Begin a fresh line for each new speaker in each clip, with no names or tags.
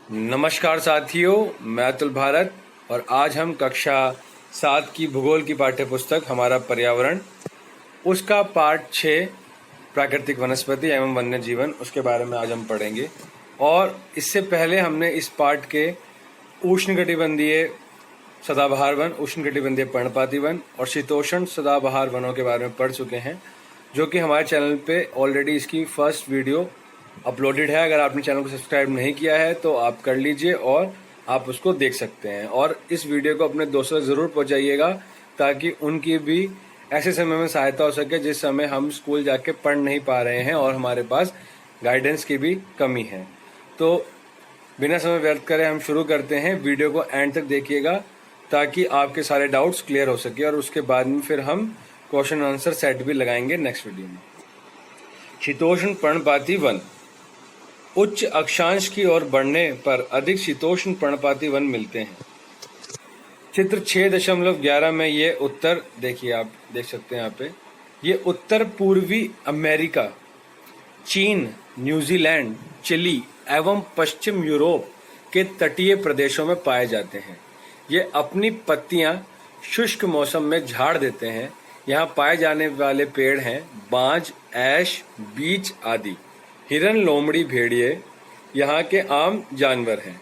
नमस्कार साथियों, मैं अतुल भारत और आज हम कक्षा 7 की भूगोल की पाठ्य पुस्तक हमारा पर्यावरण उसका पाठ 6 प्राकृतिक वनस्पति एवं वन्य जीवन उसके बारे में आज हम पढ़ेंगे। और इससे पहले हमने इस पाठ के उष्णकटिबंधीय सदाबहार वन, उष्णकटिबंधीय पर्णपाती वन और शीतोष्ण सदाबहार वनों के बारे में पढ़ चुके हैं, जो कि हमारे चैनल पे ऑलरेडी इसकी फर्स्ट वीडियो अपलोडेड है। अगर आपने चैनल को सब्सक्राइब नहीं किया है तो आप कर लीजिए और आप उसको देख सकते हैं। और इस वीडियो को अपने दोस्तों तक जरूर पहुंचाइएगा ताकि उनकी भी ऐसे समय में सहायता हो सके जिस समय हम स्कूल जाके पढ़ नहीं पा रहे हैं और हमारे पास गाइडेंस की भी कमी है। तो बिना समय व्यर्थ करे हम शुरू करते हैं। वीडियो को एंड तक देखिएगा ताकि आपके सारे डाउट्स क्लियर हो सके और उसके बाद में फिर हम क्वेश्चन आंसर सेट भी लगाएंगे नेक्स्ट वीडियो में। शीतोष्ण पर्णपाती वन। उच्च अक्षांश की ओर बढ़ने पर अधिक शीतोष्ण पर्णपाती वन मिलते हैं। चित्र 6.11 में ये उत्तर देखिए, आप देख सकते हैं यहाँ पे, ये उत्तर पूर्वी अमेरिका, चीन, न्यूजीलैंड, चिली एवं पश्चिम यूरोप के तटीय प्रदेशों में पाए जाते हैं। ये अपनी पत्तियां शुष्क मौसम में झाड़ देते हैं। यहाँ पाए जाने वाले पेड़ हैं बांज, ऐश, बीच आदि। हिरन, लोमड़ी, भेड़िए यहाँ के आम जानवर हैं।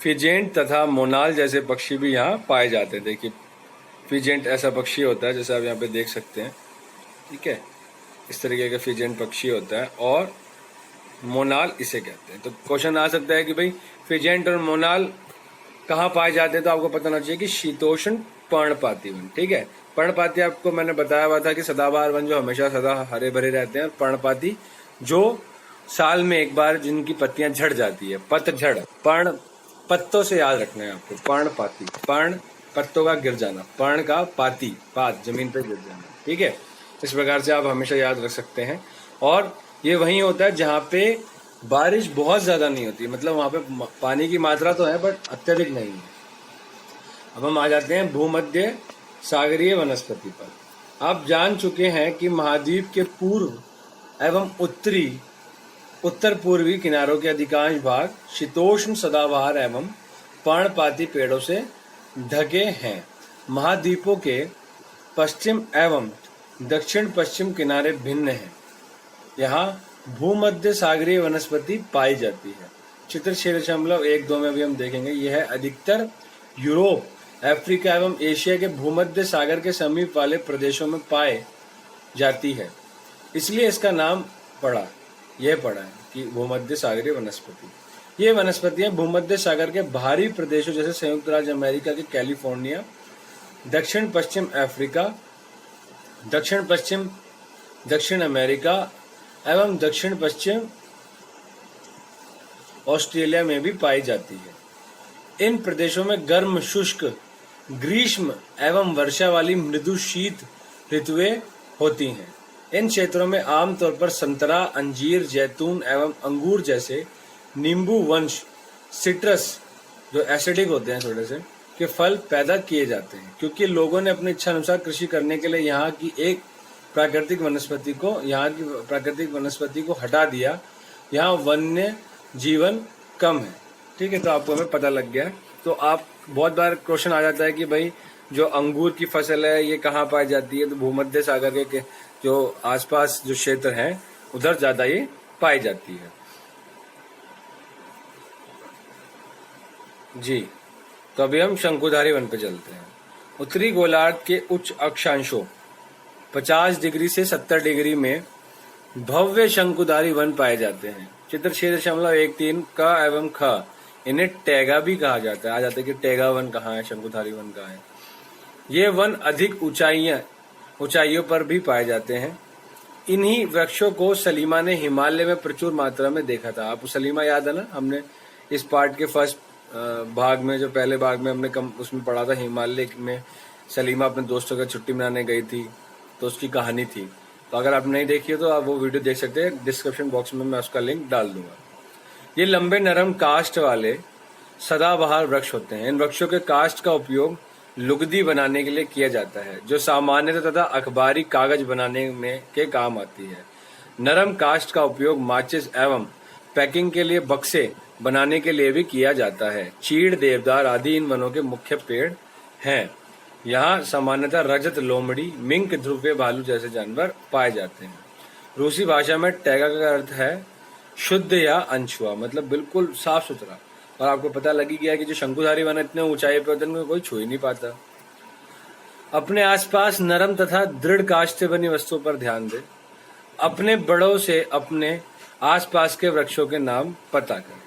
फिजेंट तथा मोनाल जैसे पक्षी भी यहाँ पाए जाते हैं। देखिए, फिजेंट ऐसा पक्षी होता है जैसे आप यहाँ पे देख सकते हैं, ठीक है, इस तरीके का फिजेंट पक्षी होता है और मोनाल इसे कहते हैं। तो क्वेश्चन आ सकता है कि भाई फिजेंट और मोनाल कहाँ पाए जाते हैं, तो आपको पता होना चाहिए कि शीतोष्ण पर्णपाती वन, ठीक है। पर्णपाती आपको मैंने बताया हुआ था कि सदाबहार वन जो हमेशा सदा हरे भरे रहते हैं, और पर्णपाती जो साल में एक बार जिनकी पत्तियां झड़ जाती है, पतझड़। पर्ण पत्तों से याद रखना है आपको, पर्णपाती, पर्ण पत्तों का गिर जाना, पर्ण का पाती, पात जमीन पे गिर जाना, ठीक है। इस प्रकार से आप हमेशा याद रख सकते हैं। और ये वहीं होता है जहाँ पे बारिश बहुत ज्यादा नहीं होती, मतलब वहां पे पानी की मात्रा तो है बट अत्यधिक नहीं है। अब हम आ जाते हैं भूमध्य सागरीय वनस्पति पर। आप जान चुके हैं कि महाद्वीप के पूर्व एवं उत्तर पूर्वी किनारों के अधिकांश भाग शीतोष्ण सदाबहार एवं पर्णपाती पेड़ों से ढके हैं। महाद्वीपों के पश्चिम एवं दक्षिण पश्चिम किनारे भिन्न हैं। यहाँ भूमध्य सागरीय वनस्पति पाई जाती है। चित्र 6.12 में भी हम देखेंगे। यह है अधिकतर यूरोप, अफ्रीका एवं एशिया के भूमध्य सागर के समीप वाले प्रदेशों में पाए जाती है, इसलिए इसका नाम पड़ा है कि भूमध्य सागरीय वनस्पति। ये वनस्पतियां भूमध्य सागर के बाहरी प्रदेशों जैसे संयुक्त राज्य अमेरिका के कैलिफोर्निया, दक्षिण पश्चिम अफ्रीका, दक्षिण पश्चिम दक्षिण अमेरिका एवं दक्षिण पश्चिम ऑस्ट्रेलिया में भी पाई जाती है। इन प्रदेशों में गर्म, शुष्क, ग्रीष्म एवं वर्षा वाली मृदु शीत ऋतुएं होती हैं। इन क्षेत्रों में आमतौर पर संतरा, अंजीर, जैतून एवं अंगूर जैसे नींबू वंश, सिट्रस जो एसिडिक होते हैं थोड़े से, के फल पैदा किए जाते हैं। क्योंकि लोगों ने अपनी इच्छा अनुसार कृषि करने के लिए यहाँ की प्राकृतिक वनस्पति को हटा दिया, यहाँ वन्य जीवन कम है, ठीक है। तो आपको हमें पता लग गया। तो आप बहुत बार क्वेश्चन आ जाता है कि भाई जो अंगूर की फसल है ये कहाँ पाई जाती है, तो भूमध्य सागर के जो आसपास जो क्षेत्र हैं उधर ज्यादा ये पाई जाती है जी। तो अभी हम शंकुधारी वन पे चलते हैं। उत्तरी गोलार्ध के उच्च अक्षांशों 50 डिग्री से 70 डिग्री में भव्य शंकुधारी वन पाए जाते हैं। चित्र 6.13 क एवं ख, इन्हें टैगा भी कहा जाता है। आ जाता है कि टैगा वन कहाँ है, शंकुधारी वन कहाँ है। ये वन अधिक ऊंचाइयों पर भी पाए जाते हैं। इन्हीं वृक्षों को सलीमा ने हिमालय में प्रचुर मात्रा में देखा था। आपको सलीमा याद है ना, हमने इस पार्ट के फर्स्ट भाग में, जो पहले भाग में हमने उसमें पढ़ा था, हिमालय में सलीमा अपने दोस्तों का छुट्टी मनाने गई थी, तो उसकी कहानी थी। तो अगर आप नहीं देखी हो तो आप वो वीडियो देख सकते हैं, डिस्क्रिप्शन बॉक्स में मैं उसका लिंक डाल दूंगा। ये लंबे नरम काष्ठ वाले सदाबहार वृक्ष होते हैं। इन वृक्षों के काष्ठ का उपयोग लुगदी बनाने के लिए किया जाता है, जो सामान्यतः तथा अखबारी कागज बनाने में के काम आती है। नरम काष्ठ का उपयोग माचिस एवं पैकिंग के लिए बक्से, बनाने के लिए भी किया जाता है। चीड़, देवदार आदि इन वनों के मुख्य पेड़ हैं। यहाँ सामान्यतः रजत, लोमड़ी, मिंक, ध्रुवीय भालू जैसे जानवर पाए जाते हैं। रूसी भाषा में टैगा का अर्थ है शुद्ध या अनछुआ, मतलब बिल्कुल साफ सुथरा। और आपको पता लगी गया कि जो शंकुधारी वन इतने ऊंचाई पर होते हैं उनको कोई छू ही नहीं पाता। अपने आसपास नरम तथा दृढ़ काष्ठ से बनी वस्तुओं पर ध्यान दें। अपने बड़ों से अपने आसपास के वृक्षों के नाम पता करें।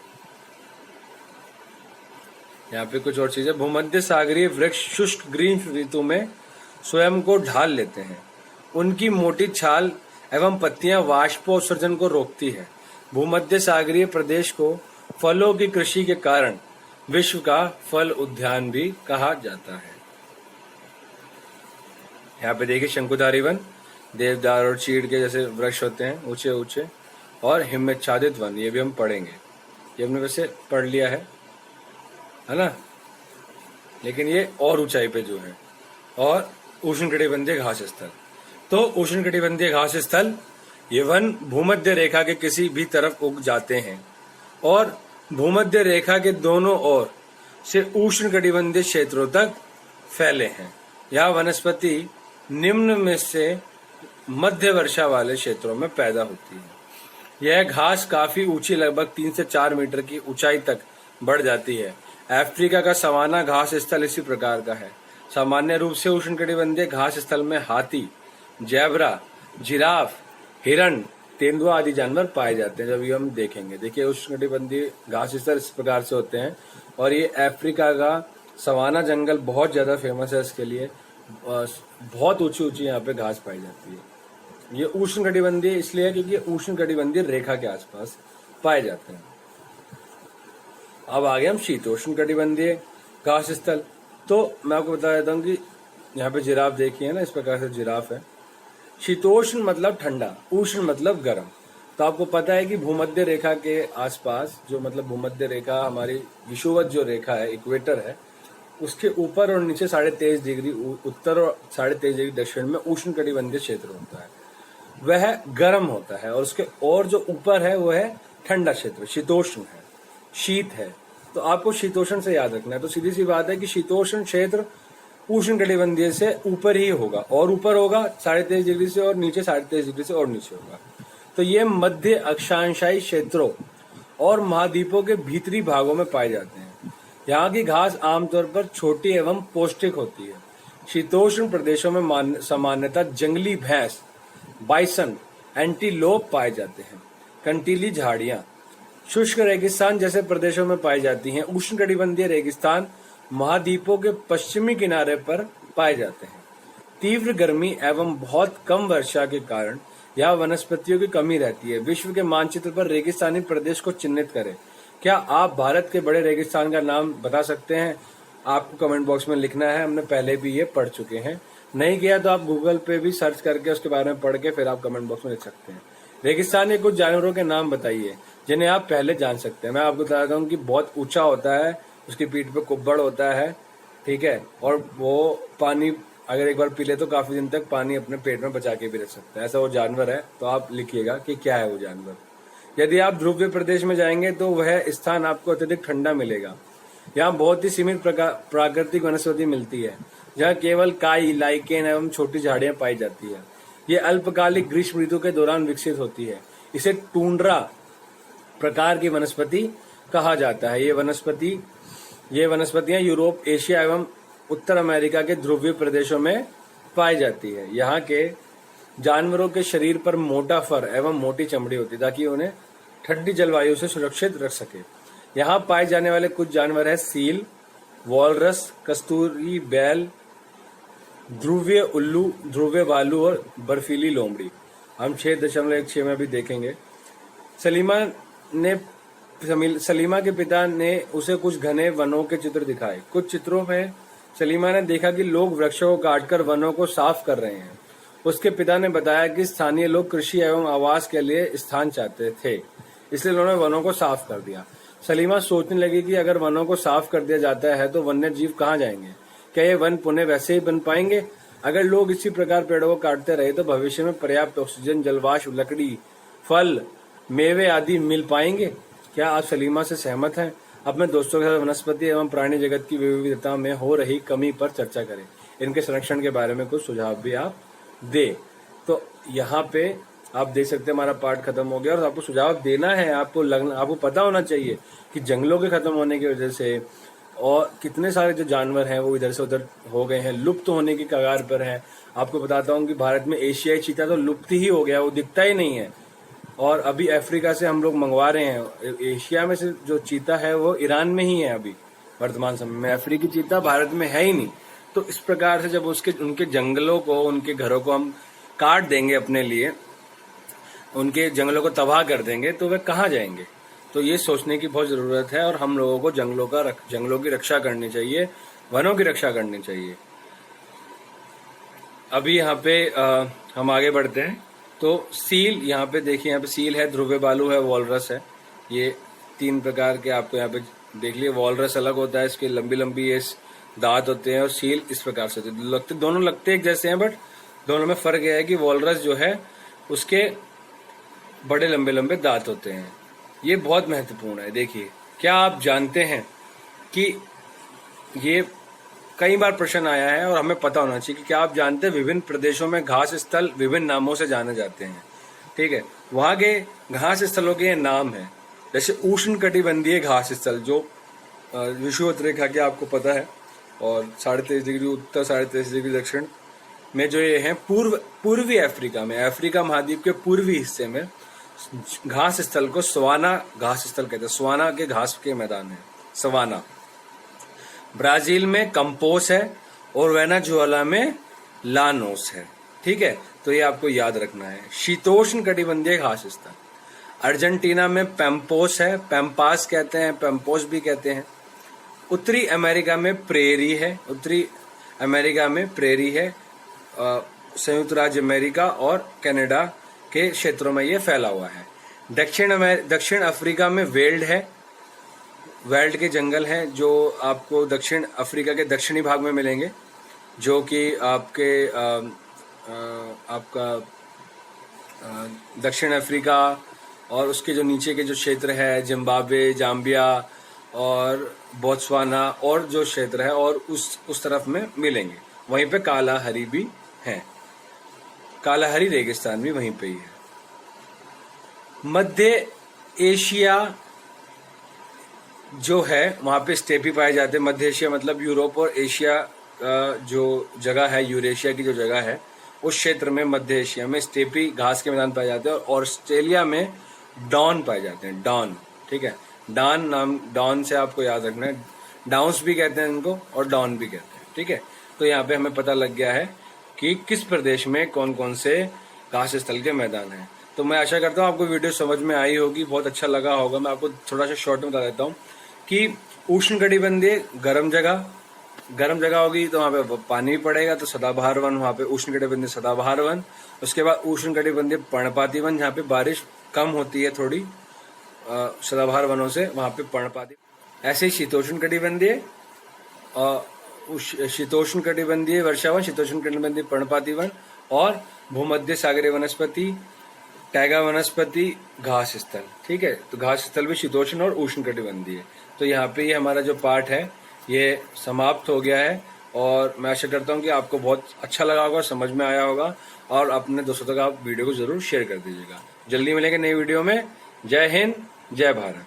यहाँ पे कुछ और चीजें। भूमध्य सागरीय वृक्ष शुष्क ग्रीष्म ऋतु में स्वयं को ढाल लेते हैं। उनकी मोटी छाल एवं पत्तियां वाष्पोत्सर्जन को रोकती है। भूमध्य सागरीय प्रदेश को फलों की कृषि के कारण विश्व का फल उद्यान भी कहा जाता है। यहाँ पे देखिए शंकुधारी वन, देवदार और चीड़ के जैसे वृक्ष होते हैं ऊंचे ऊंचे, और हिमच्छादित वन, ये भी हम पढ़ेंगे। ये हमने वैसे पढ़ लिया है ना, लेकिन ये और ऊंचाई पे जो है। और उष्णकटिबंधीय घास स्थल, तो उष्णकटिबंधीय घास स्थल ये वन भूमध्य रेखा के किसी भी तरफ उग जाते हैं और भूमध्य रेखा के दोनों ओर से उष्णकटिबंधीय क्षेत्रों तक फैले हैं। यह वनस्पति निम्न में से मध्य वर्षा वाले क्षेत्रों में पैदा होती है। यह घास काफी ऊंची, लगभग 3 से 4 मीटर की ऊंचाई तक बढ़ जाती है। अफ्रीका का सवाना घास स्थल इसी प्रकार का है। सामान्य रूप से उष्णकटिबंधीय घास स्थल में हाथी, जेब्रा, जिराफ, हिरण, तेंदुआ आदि जानवर पाए जाते हैं। जब ये हम देखेंगे, देखिए उष्णकटिबंधीय घास स्थल इस प्रकार से होते हैं। और ये अफ्रीका का सवाना जंगल बहुत ज्यादा फेमस है इसके लिए। बहुत ऊंची ऊंची यहाँ पे घास पाई जाती है। ये उष्णकटिबंधीय इसलिए है क्योंकि उष्णकटिबंधीय रेखा के आसपास पाए जाते हैं। अब आगे हम शीतोष्णकटिबंधीय घास स्थल। तो मैं आपको बता देता हूँ कि यहाँ पे जिराफ देखिए ना, इस प्रकार से जिराफ है। शीतोष्ण मतलब ठंडा, उष्ण मतलब गर्म। तो आपको पता है कि भूमध्य रेखा के आसपास जो, मतलब भूमध्य रेखा हमारी विषुवत जो रेखा है, इक्वेटर है, उसके ऊपर और नीचे 23.5 डिग्री उत्तर और 23.5 डिग्री दक्षिण में उष्णकटिबंधीय क्षेत्र होता है। वह गर्म होता है। और उसके और जो ऊपर है वो है ठंडा क्षेत्र, शीतोष्ण है, शीत है। तो आपको शीतोष्ण से याद रखना है। तो सीधी सी बात है कि शीतोष्ण क्षेत्र उष्णकटिबंधीय से ऊपर ही होगा, और ऊपर होगा 23.5 डिग्री से, और नीचे 23.5 डिग्री से और नीचे होगा। तो ये मध्य अक्षांशाई क्षेत्रों और महाद्वीपों के भीतरी भागों में पाए जाते हैं। यहाँ की घास आमतौर पर छोटी एवं पौष्टिक होती है। शीतोष्ण प्रदेशों में सामान्यतः जंगली भैंस, बाइसन, एंटीलोप पाए जाते हैं। कंटीली झाड़ियां शुष्क रेगिस्तान जैसे प्रदेशों में पाई जाती हैं। उष्णकटिबंधीय रेगिस्तान महाद्वीपों के पश्चिमी किनारे पर पाए जाते हैं। तीव्र गर्मी एवं बहुत कम वर्षा के कारण यहाँ वनस्पतियों की कमी रहती है। विश्व के मानचित्र पर रेगिस्तानी प्रदेश को चिन्हित करें। क्या आप भारत के बड़े रेगिस्तान का नाम बता सकते हैं? आपको कमेंट बॉक्स में लिखना है। हमने पहले भी ये पढ़ चुके हैं। नहीं किया तो आप गूगल पे भी सर्च करके उसके बारे में पढ़ के फिर आप कमेंट बॉक्स में लिख सकते हैं। रेगिस्तान के कुछ जानवरों के नाम बताइए जिन्हें आप पहले जान सकते हैं। मैं आपको बताता हूँ कि बहुत ऊंचा होता है, उसकी पीठ पे कुब्बड़ होता है, ठीक है, और वो पानी अगर एक बार पी ले तो काफी दिन तक पानी अपने पेट में बचा के भी रख सकता है। ऐसा वो जानवर है। तो आप लिखिएगा कि क्या है वो जानवर। यदि आप ध्रुवीय प्रदेश में जाएंगे तो वह स्थान आपको अत्यधिक ठंडा मिलेगा। यहाँ बहुत ही सीमित प्राकृतिक वनस्पति मिलती है, जहाँ केवल काई, लाइकेन एवं छोटी झाड़ियां पाई जाती है। ये अल्पकालिक ग्रीष्म ऋतु के दौरान विकसित होती है। इसे टूंड्रा प्रकार की वनस्पति कहा जाता है। ये वनस्पतियां यूरोप, एशिया एवं उत्तर अमेरिका के ध्रुवीय प्रदेशों में पाई जाती है। यहाँ के जानवरों के शरीर पर मोटा फर एवं मोटी चमड़ी होती है ताकि उन्हें ठंडी जलवायु से सुरक्षित रख सके। यहाँ पाए जाने वाले कुछ जानवर है सील, वॉलरस, कस्तूरी बैल, ध्रुवीय उल्लू, ध्रुवीय भालू और बर्फीली लोमड़ी। हम 6.16 में भी देखेंगे। सलीमा के पिता ने उसे कुछ घने वनों के चित्र दिखाए। कुछ चित्रों में सलीमा ने देखा कि लोग वृक्षों को काटकर वनों को साफ कर रहे हैं। उसके पिता ने बताया कि स्थानीय लोग कृषि एवं आवास के लिए स्थान चाहते थे, इसलिए उन्होंने वनों को साफ कर दिया। सलीमा सोचने लगी कि अगर वनों को साफ कर दिया जाता है तो वन्य जीव कहाँ जाएंगे? क्या ये वन पुनः वैसे ही बन पाएंगे? अगर लोग इसी प्रकार पेड़ों को काटते रहे तो भविष्य में पर्याप्त ऑक्सीजन, जलवाष्प, लकड़ी, फल, मेवे आदि मिल पाएंगे? क्या आप सलीमा से सहमत हैं? अपने दोस्तों के साथ वनस्पति एवं प्राणी जगत की विविधता में हो रही कमी पर चर्चा करें। इनके संरक्षण के बारे में कुछ सुझाव भी आप दें। तो यहाँ पे आप देख सकते हैं हमारा पार्ट खत्म हो गया और आपको सुझाव देना है। आपको पता होना चाहिए कि जंगलों के खत्म होने की वजह से और कितने सारे जो जानवर हैं वो इधर से उधर हो गए हैं, लुप्त होने की कगार पर हैं। आपको बताता हूँ कि भारत में एशियाई चीता तो लुप्त ही हो गया, वो दिखता ही नहीं है। और अभी अफ्रीका से हम लोग मंगवा रहे हैं। एशिया में से जो चीता है वो ईरान में ही है अभी वर्तमान समय में। अफ्रीकी चीता भारत में है ही नहीं। तो इस प्रकार से जब उनके जंगलों को, उनके घरों को हम काट देंगे अपने लिए, उनके जंगलों को तबाह कर देंगे, तो वे कहाँ जाएंगे? तो ये सोचने की बहुत जरूरत है और हम लोगों को जंगलों की रक्षा करनी चाहिए, वनों की रक्षा करनी चाहिए। अभी यहाँ पे हम आगे बढ़ते हैं। तो सील, यहाँ पे देखिए, यहाँ पे सील है, ध्रुव बालू है, वॉलरस है। ये 3 प्रकार के आपको यहाँ पे देख लिए। वॉलरस अलग होता है, इसके लंबी लंबी ये दांत होते हैं और सील इस प्रकार से दोनों लगते एक जैसे हैं, बट दोनों में फर्क यह है कि वॉलरस जो है उसके बड़े लंबे लंबे दांत होते हैं। ये बहुत महत्वपूर्ण है। देखिए, क्या आप जानते हैं कि ये कई बार प्रश्न आया है और हमें पता होना चाहिए कि क्या आप जानते हैं विभिन्न प्रदेशों में घास स्थल विभिन्न नामों से जाने जाते हैं। ठीक है, वहां के घास स्थलों के नाम है, जैसे उष्ण कटिबंधीय घास स्थल जो विषुवत रेखा के आपको पता है, और 23.5 डिग्री उत्तर 23.5 डिग्री दक्षिण में जो ये है पूर्वी अफ्रीका में, अफ्रीका महाद्वीप के पूर्वी हिस्से में घास स्थल को सवाना घास स्थल कहते हैं। सवाना के घास के मैदान है सवाना। ब्राजील में कंपोस है और वेनेजुएला में लानोस है। ठीक है, तो ये आपको याद रखना है। शीतोष्ण कटिबंधीय घास स्थल अर्जेंटीना में पैम्पोस है, पैम्पास कहते हैं, पैम्पोस भी कहते हैं। उत्तरी अमेरिका में प्रेरी है, उत्तरी अमेरिका में प्रेरी है। संयुक्त राज्य अमेरिका और कनाडा के क्षेत्रों में ये फैला हुआ है। दक्षिण अफ्रीका में वेल्ड है, वेल्ड के जंगल हैं जो आपको दक्षिण अफ्रीका के दक्षिणी भाग में मिलेंगे, जो कि आपका दक्षिण अफ्रीका और उसके जो नीचे के जो क्षेत्र है, जिम्बाब्वे, जाम्बिया और बोत्सवाना और जो क्षेत्र है और उस तरफ में मिलेंगे। वहीं पे कालाहरी भी है, कालाहरी रेगिस्तान भी वहीं पे ही है। मध्य एशिया जो है वहां पे स्टेपी पाए जाते हैं। मध्य एशिया मतलब यूरोप और एशिया जो जगह है, यूरेशिया की जो जगह है, उस क्षेत्र में मध्य एशिया में स्टेपी घास के मैदान पाए जाते हैं। और ऑस्ट्रेलिया में डॉन पाए जाते हैं, डॉन। ठीक है, डॉन से आपको याद रखना है, डाउन्स भी कहते हैं इनको और डॉन भी कहते हैं। ठीक है, तो यहाँ पे हमें पता लग गया है कि किस प्रदेश में कौन कौन से घास स्थल के मैदान हैं। तो मैं आशा करता हूँ आपको वीडियो समझ में आई होगी, बहुत अच्छा लगा होगा। मैं आपको थोड़ा सा शॉर्ट में बता देता हूँ कि उष्णकटिबंधीय गर्म जगह होगी तो वहाँ पे पानी भी पड़ेगा, तो सदाबहार वन, वहाँ पे उष्णकटिबंधीय सदाबहार वन। उसके बाद उष्णकटिबंधीय पर्णपाती वन, जहाँ पे बारिश कम होती है थोड़ी सदाबहार वनों से, वहाँ पे पर्णपाती। ऐसे ही शीतोष्ण कटिबंधीय वर्षावन, शीतोष्ण कटिबंधीय पर्णपाती वन और भूमध्य सागरीय वनस्पति, टैगा वनस्पति, घास स्थल। ठीक है, तो घास स्थल भी शीतोष्ण और उष्ण कटिबंधीय। तो यहाँ पे ये हमारा जो पार्ट है ये समाप्त हो गया है और मैं आशा करता हूँ कि आपको बहुत अच्छा लगा होगा, समझ में आया होगा और अपने दोस्तों तक आप वीडियो को जरूर शेयर कर दीजिएगा। जल्दी मिलेंगे नई वीडियो में। जय हिंद, जय भारत।